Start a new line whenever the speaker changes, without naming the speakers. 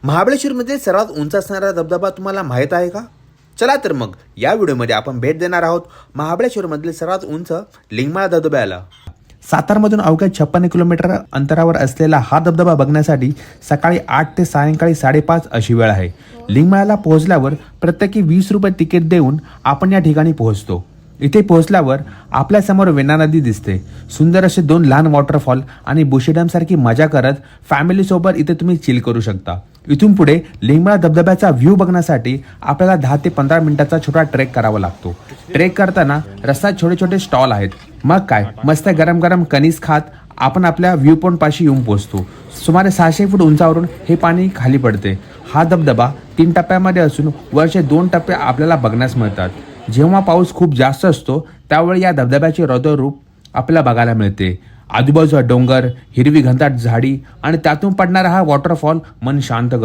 महाबळेश्वरमध्ये सर्वात उंच असणारा धबधबा तुम्हाला माहीत आहे का? चला तर मग या व्हिडिओमध्ये आपण भेट देणार आहोत महाबळेश्वरमधील सर्वात उंच लिंगमाळा धबधब्याला. सातारमधून अवघ्या 56 किलोमीटर अंतरावर असलेला हा धबधबा बघण्यासाठी सकाळी 8 ते सायंकाळी 5:30 अशी वेळ आहे. लिंगमाळ्याला पोहोचल्यावर प्रत्येकी 20 रुपये तिकीट देऊन आपण या ठिकाणी पोहोचतो. इथे पोहोचल्यावर आपल्यासमोर वेण्णा नदी दिसते. सुंदर असे 2 लहान वॉटरफॉल आणि बुशी डॅम सारखी मजा करत फॅमिलीसोबत इथे तुम्ही चिल करू शकता. इथून पुढे लिंगमाळा धबधब्याचा व्ह्यू बघण्यासाठी आपल्याला 10 ते 15 मिनिटाचा छोटा ट्रेक करावा लागतो. ट्रेक करताना रस्त्यात छोटे छोटे स्टॉल आहेत. मग काय मस्त गरम गरम कणीस खात आपण आपल्या व्ह्यू पॉइंट पाशी येऊन पोहोचतो. सुमारे 600 फूट उंचावरून हे पाणी खाली पडते. हा धबधबा 3 टप्प्यामध्ये असून वरचे 2 टप्पे आपल्याला बघण्यास मिळतात. जेव्हा पाऊस खूप जास्त असतो त्यावेळी या धबधब्याचे रौद्ररूप आपल्याला बघायला मिळते. आजूबाजूचा डोंगर, हिरवी घनदाट झाडी आणि त्यातून पडणारा हा वॉटरफॉल मन शांत करतो.